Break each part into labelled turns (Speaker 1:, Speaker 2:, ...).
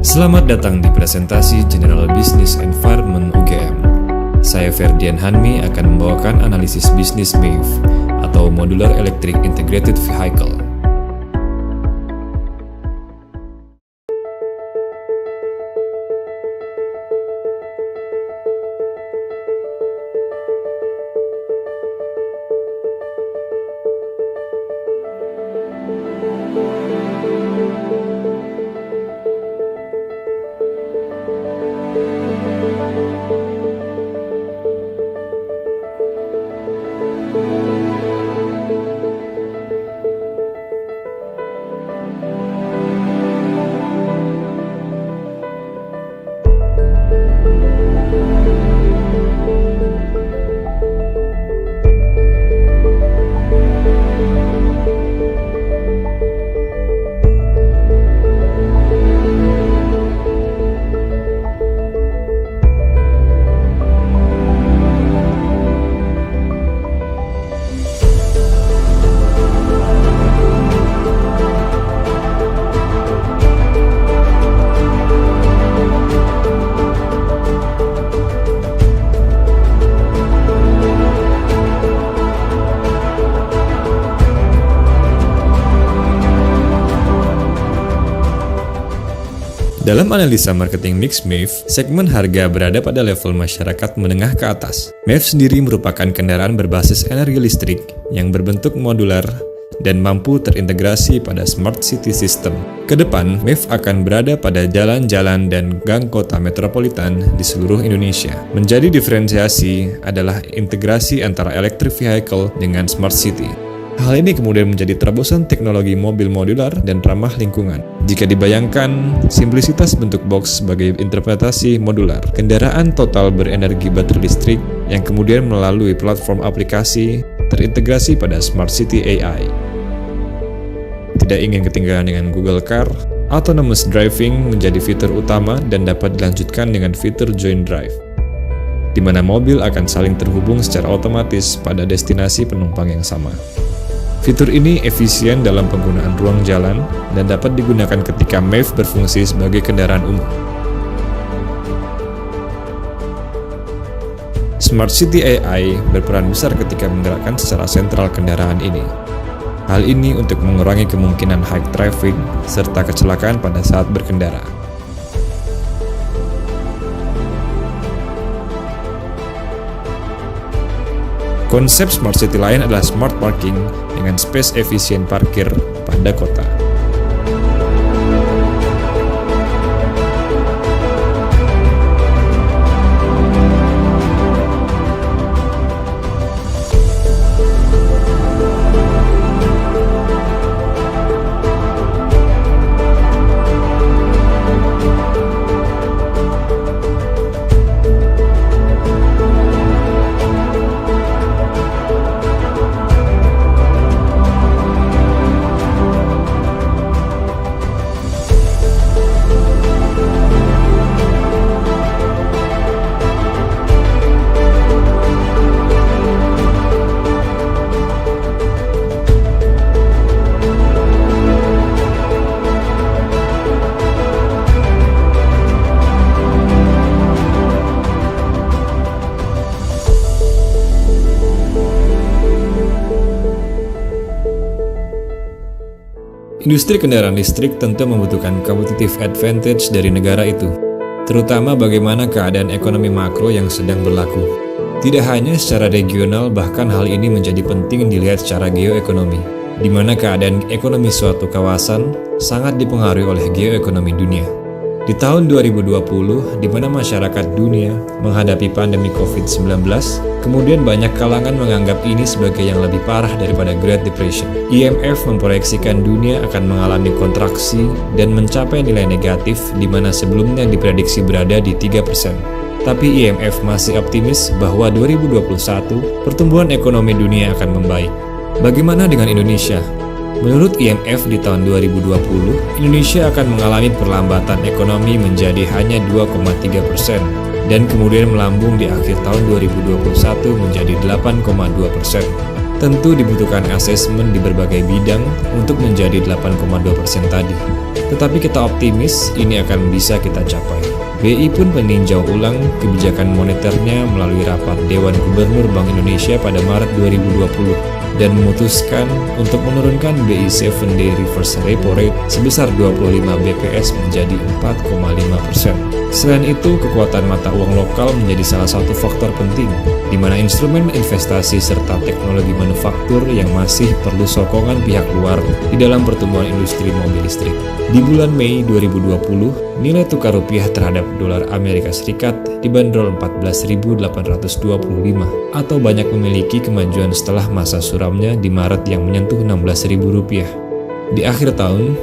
Speaker 1: Selamat datang di presentasi General Business Environment UGM. Saya Ferdian Hanmi akan membawakan analisis bisnis MIV atau Modular Electric Integrated Vehicle. Dalam analisa marketing mix MIV, segmen harga berada pada level masyarakat menengah ke atas. MIV sendiri merupakan kendaraan berbasis energi listrik yang berbentuk modular dan mampu terintegrasi pada smart city system. Kedepan, MIV akan berada pada jalan-jalan dan gang kota metropolitan di seluruh Indonesia. Menjadi diferensiasi adalah integrasi antara electric vehicle dengan smart city. Hal ini kemudian menjadi terobosan teknologi mobil modular dan ramah lingkungan. Jika dibayangkan, simplisitas bentuk box sebagai interpretasi modular, kendaraan total berenergi baterai listrik yang kemudian melalui platform aplikasi terintegrasi pada Smart City AI. Tidak ingin ketinggalan dengan Google Car, autonomous driving menjadi fitur utama dan dapat dilanjutkan dengan fitur joint drive, di mana mobil akan saling terhubung secara otomatis pada destinasi penumpang yang sama. Fitur ini efisien dalam penggunaan ruang jalan dan dapat digunakan ketika MIV berfungsi sebagai kendaraan umum. Smart City AI berperan besar ketika menggerakkan secara sentral kendaraan ini. Hal ini untuk mengurangi kemungkinan high traffic serta kecelakaan pada saat berkendara. Konsep Smart City lain adalah Smart Parking dengan space efisien parkir pada kota. Industri kendaraan listrik tentu membutuhkan competitive advantage dari negara itu, terutama bagaimana keadaan ekonomi makro yang sedang berlaku. Tidak hanya secara regional, bahkan hal ini menjadi penting dilihat secara geoekonomi, di mana keadaan ekonomi suatu kawasan sangat dipengaruhi oleh geoekonomi dunia. Di tahun 2020, di mana masyarakat dunia menghadapi pandemi COVID-19, kemudian banyak kalangan menganggap ini sebagai yang lebih parah daripada Great Depression. IMF memproyeksikan dunia akan mengalami kontraksi dan mencapai nilai negatif di mana sebelumnya diprediksi berada di 3%. Tapi IMF masih optimis bahwa 2021 pertumbuhan ekonomi dunia akan membaik. Bagaimana dengan Indonesia? Menurut IMF di tahun 2020, Indonesia akan mengalami perlambatan ekonomi menjadi hanya 2,3% dan kemudian melambung di akhir tahun 2021 menjadi 8,2%. Tentu dibutuhkan asesmen di berbagai bidang untuk menjadi 8,2% tadi. Tetapi kita optimis ini akan bisa kita capai. BI pun meninjau ulang kebijakan moneternya melalui rapat Dewan Gubernur Bank Indonesia pada Maret 2020 dan memutuskan untuk menurunkan BI 7-day reverse repo rate sebesar 25 BPS menjadi 4,5%. Selain itu, kekuatan mata uang lokal menjadi salah satu faktor penting, di mana instrumen investasi serta teknologi manufaktur yang masih perlu sokongan pihak luar di dalam pertumbuhan industri mobil listrik. Di bulan Mei 2020, nilai tukar rupiah terhadap dolar Amerika Serikat dibanderol 14.825 atau banyak memiliki kemajuan setelah masa suramnya di Maret yang menyentuh 16.000 rupiah. Di akhir tahun,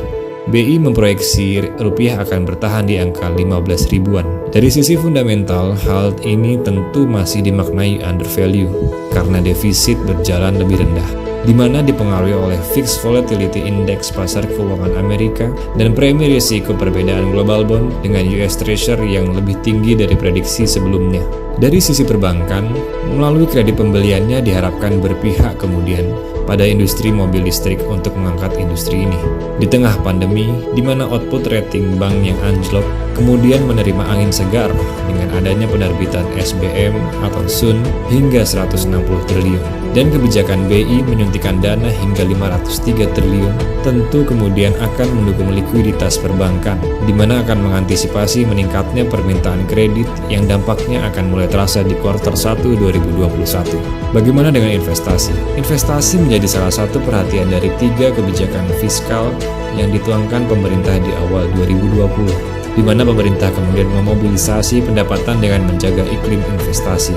Speaker 1: BI memproyeksi rupiah akan bertahan di angka 15 ribuan. Dari sisi fundamental, hal ini tentu masih dimaknai undervalue karena defisit berjalan lebih rendah, di mana dipengaruhi oleh Fixed Volatility Index pasar keuangan Amerika dan premi risiko perbedaan global bond dengan US Treasury yang lebih tinggi dari prediksi sebelumnya. Dari sisi perbankan, melalui kredit pembeliannya diharapkan berpihak kemudian pada industri mobil listrik untuk mengangkat industri ini. Di tengah pandemi, di mana output rating bank yang anjlok kemudian menerima angin segar dengan adanya penerbitan SBM atau SUN hingga 160 triliun dan kebijakan BI menyuntikkan dana hingga 503 triliun, tentu kemudian akan mendukung likuiditas perbankan, di mana akan mengantisipasi meningkatnya permintaan kredit yang dampaknya akan mulai terasa di kuartal 1 2021. Bagaimana dengan investasi? Investasi menjadi salah satu perhatian dari 3 kebijakan fiskal yang dituangkan pemerintah di awal 2020, di mana pemerintah kemudian memobilisasi pendapatan dengan menjaga iklim investasi.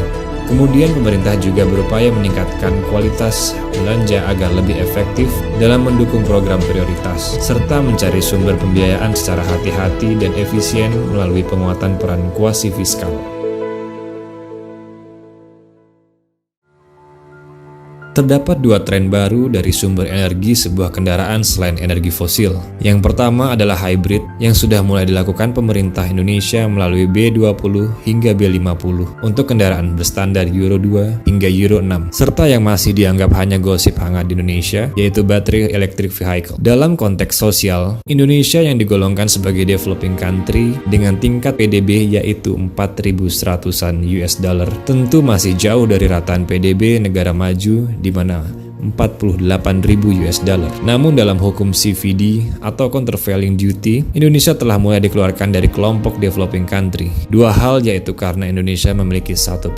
Speaker 1: Kemudian pemerintah juga berupaya meningkatkan kualitas belanja agar lebih efektif dalam mendukung program prioritas, serta mencari sumber pembiayaan secara hati-hati dan efisien melalui penguatan peran kuasi fiskal. Terdapat 2 tren baru dari sumber energi sebuah kendaraan selain energi fosil. Yang pertama adalah hybrid yang sudah mulai dilakukan pemerintah Indonesia melalui B20 hingga B50 untuk kendaraan berstandar Euro 2 hingga Euro 6, serta yang masih dianggap hanya gosip hangat di Indonesia, yaitu battery electric vehicle. Dalam konteks sosial, Indonesia yang digolongkan sebagai developing country dengan tingkat PDB yaitu 4.100-an US dollar, tentu masih jauh dari rataan PDB negara maju di mana 48.000 US dollar. Namun dalam hukum CVD atau countervailing duty, Indonesia telah mulai dikeluarkan dari kelompok developing country. 2 hal yaitu karena Indonesia memiliki 1%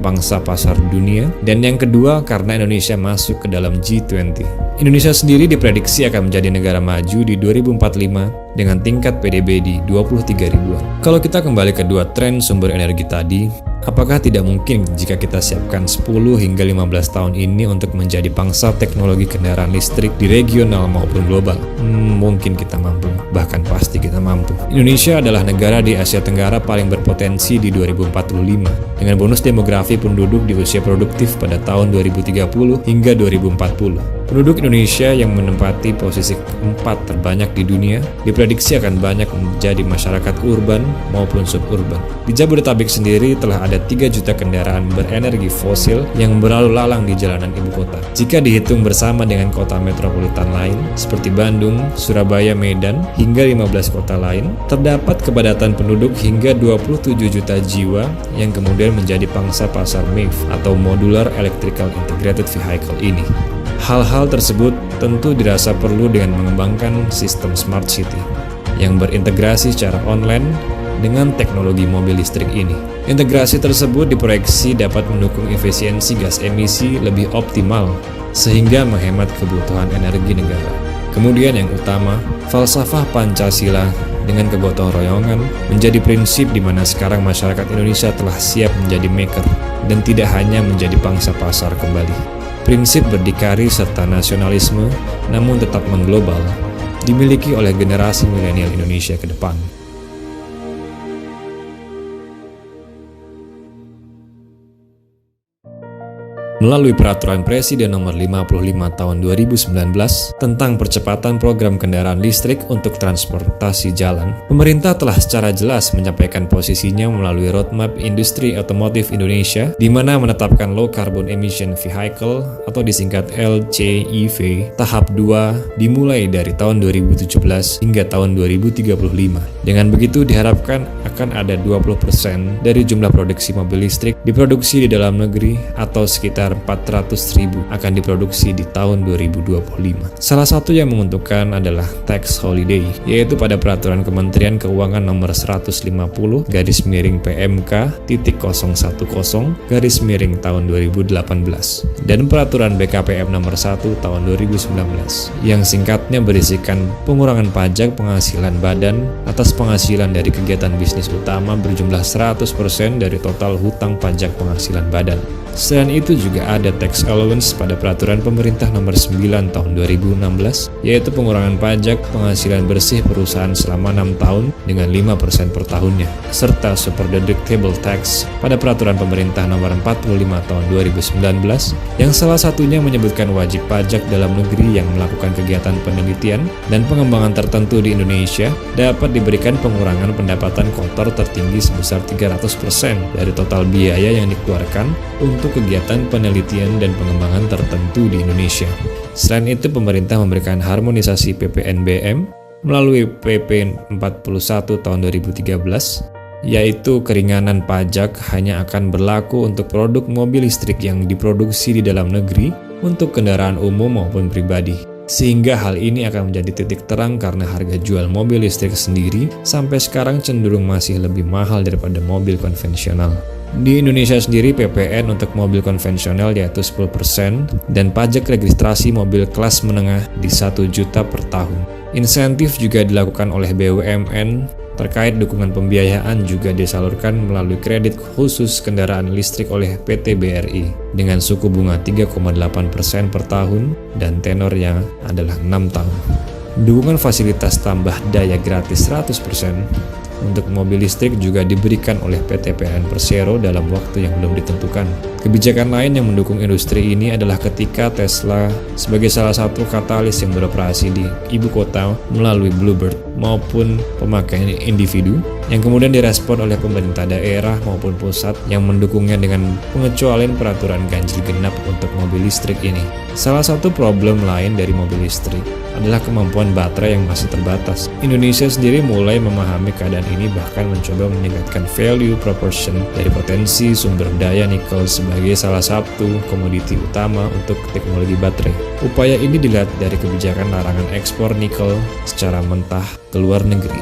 Speaker 1: pangsa pasar dunia, dan yang kedua karena Indonesia masuk ke dalam G20. Indonesia sendiri diprediksi akan menjadi negara maju di 2045 dengan tingkat PDB di 23 ribuan. Kalau kita kembali ke 2 tren sumber energi tadi, apakah tidak mungkin jika kita siapkan 10 hingga 15 tahun ini untuk menjadi pangsa teknologi kendaraan listrik di regional maupun global? Mungkin kita mampu, bahkan pasti kita mampu. Indonesia adalah negara di Asia Tenggara paling berpotensi di 2045 dengan bonus demografi penduduk di usia produktif pada tahun 2030 hingga 2040. Penduduk Indonesia yang menempati posisi keempat terbanyak di dunia diprediksi akan banyak menjadi masyarakat urban maupun suburban. Di Jabodetabek sendiri telah ada 3 juta kendaraan berenergi fosil yang berlalu lalang di jalanan ibu kota. Jika dihitung bersama dengan kota metropolitan lain seperti Bandung, Surabaya, Medan, hingga 15 kota lain, terdapat kepadatan penduduk hingga 27 juta jiwa yang kemudian menjadi pangsa pasar MIV atau Modular Electrical Integrated Vehicle ini. Hal-hal tersebut tentu dirasa perlu dengan mengembangkan sistem smart city yang berintegrasi secara online dengan teknologi mobil listrik ini. Integrasi tersebut diproyeksi dapat mendukung efisiensi gas emisi lebih optimal sehingga menghemat kebutuhan energi negara. Kemudian yang utama, falsafah Pancasila dengan kegotong royongan menjadi prinsip di mana sekarang masyarakat Indonesia telah siap menjadi maker dan tidak hanya menjadi pangsa pasar kembali. Prinsip berdikari serta nasionalisme, namun tetap mengglobal, dimiliki oleh generasi milenial Indonesia ke depan. Melalui Peraturan Presiden Nomor 55 Tahun 2019 tentang percepatan program kendaraan listrik untuk transportasi jalan, pemerintah telah secara jelas menyampaikan posisinya melalui Roadmap Industri Otomotif Indonesia, di mana menetapkan Low Carbon Emission Vehicle atau disingkat LCEV tahap 2 dimulai dari tahun 2017 hingga tahun 2035. Dengan begitu diharapkan akan ada 20% dari jumlah produksi mobil listrik diproduksi di dalam negeri atau sekitar 400.000 akan diproduksi di tahun 2025. Salah satu yang menguntungkan adalah tax holiday, yaitu pada Peraturan Kementerian Keuangan Nomor 150/010 tahun 2018 dan Peraturan BKPM Nomor 1 tahun 2019 yang singkatnya berisikan pengurangan pajak penghasilan badan atas penghasilan dari kegiatan bisnis utama berjumlah 100% dari total hutang pajak penghasilan badan. Selain itu juga ada tax allowance pada Peraturan Pemerintah Nomor 9 Tahun 2016, yaitu pengurangan pajak penghasilan bersih perusahaan selama 6 tahun dengan 5% per tahunnya, serta super deductible tax pada Peraturan Pemerintah Nomor 45 Tahun 2019, yang salah satunya menyebutkan wajib pajak dalam negeri yang melakukan kegiatan penelitian dan pengembangan tertentu di Indonesia dapat diberikan pengurangan pendapatan kotor tertinggi sebesar 300% dari total biaya yang dikeluarkan untuk kegiatan penelitian dan pengembangan tertentu di Indonesia. Selain itu, pemerintah memberikan harmonisasi PPNBM melalui PP 41 tahun 2013, yaitu keringanan pajak hanya akan berlaku untuk produk mobil listrik yang diproduksi di dalam negeri untuk kendaraan umum maupun pribadi. Sehingga hal ini akan menjadi titik terang karena harga jual mobil listrik sendiri sampai sekarang cenderung masih lebih mahal daripada mobil konvensional. Di Indonesia sendiri PPN untuk mobil konvensional yaitu 10% dan pajak registrasi mobil kelas menengah di 1 juta per tahun. Insentif juga dilakukan oleh BUMN terkait dukungan pembiayaan juga disalurkan melalui kredit khusus kendaraan listrik oleh PT BRI dengan suku bunga 3,8% per tahun dan tenornya adalah 6 tahun. Dukungan fasilitas tambah daya gratis 100% untuk mobil listrik juga diberikan oleh PT PLN Persero dalam waktu yang belum ditentukan. Kebijakan lain yang mendukung industri ini adalah ketika Tesla sebagai salah satu katalis yang beroperasi di ibu kota melalui Bluebird maupun pemakaian individu yang kemudian direspon oleh pemerintah daerah maupun pusat yang mendukungnya dengan pengecualian peraturan ganjil genap untuk mobil listrik ini. Salah satu problem lain dari mobil listrik adalah kemampuan baterai yang masih terbatas. Indonesia sendiri mulai memahami keadaan ini, bahkan mencoba meningkatkan value proportion dari potensi sumber daya nikel sebagai salah satu komoditi utama untuk teknologi baterai. Upaya ini dilihat dari kebijakan larangan ekspor nikel secara mentah ke luar negeri.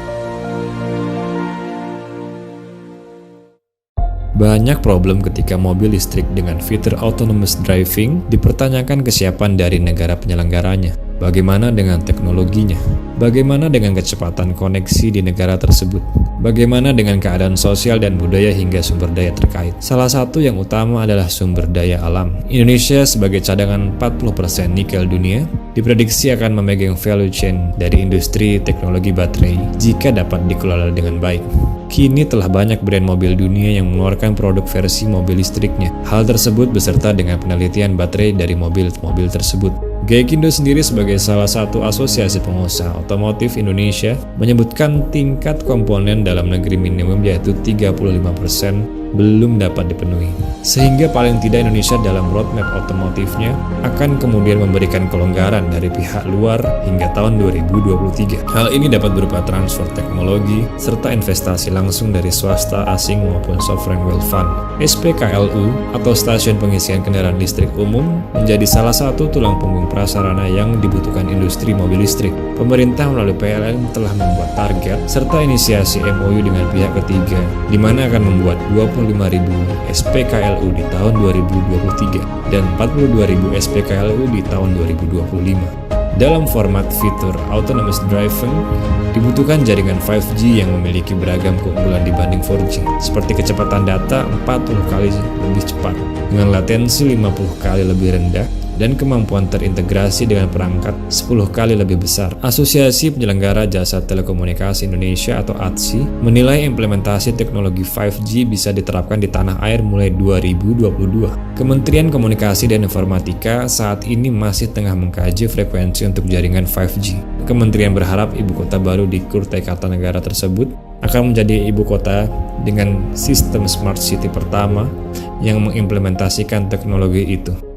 Speaker 1: Banyak problem ketika mobil listrik dengan fitur autonomous driving dipertanyakan kesiapan dari negara penyelenggaranya. Bagaimana dengan teknologinya? Bagaimana dengan kecepatan koneksi di negara tersebut? Bagaimana dengan keadaan sosial dan budaya hingga sumber daya terkait? Salah satu yang utama adalah sumber daya alam. Indonesia sebagai cadangan 40% nikel dunia diprediksi akan memegang value chain dari industri teknologi baterai jika dapat dikelola dengan baik. Kini telah banyak brand mobil dunia yang mengeluarkan produk versi mobil listriknya. Hal tersebut beserta dengan penelitian baterai dari mobil-mobil tersebut. Gaikindo sendiri sebagai salah satu asosiasi pengusaha otomotif Indonesia menyebutkan tingkat komponen dalam negeri minimum yaitu 35% belum dapat dipenuhi. Sehingga paling tidak Indonesia dalam roadmap otomotifnya akan kemudian memberikan kelonggaran dari pihak luar hingga tahun 2023. Hal ini dapat berupa transfer teknologi serta investasi langsung dari swasta asing maupun sovereign wealth fund. SPKLU atau stasiun pengisian kendaraan listrik umum menjadi salah satu tulang punggung prasarana yang dibutuhkan industri mobil listrik. Pemerintah melalui PLN telah membuat target serta inisiasi MOU dengan pihak ketiga di mana akan membuat 25.000 SPKLU di tahun 2023 dan 42.000 SPKLU di tahun 2025. Dalam format fitur autonomous driving, dibutuhkan jaringan 5G yang memiliki beragam keunggulan dibanding 4G, seperti kecepatan data 40 kali lebih cepat, dengan latensi 50 kali lebih rendah, dan kemampuan terintegrasi dengan perangkat 10 kali lebih besar. Asosiasi Penyelenggara Jasa Telekomunikasi Indonesia atau ATSI menilai implementasi teknologi 5G bisa diterapkan di tanah air mulai 2022. Kementerian Komunikasi dan Informatika saat ini masih tengah mengkaji frekuensi untuk jaringan 5G. Kementerian berharap ibu kota baru di Kutai Kartanegara tersebut akan menjadi ibu kota dengan sistem smart city pertama yang mengimplementasikan teknologi itu.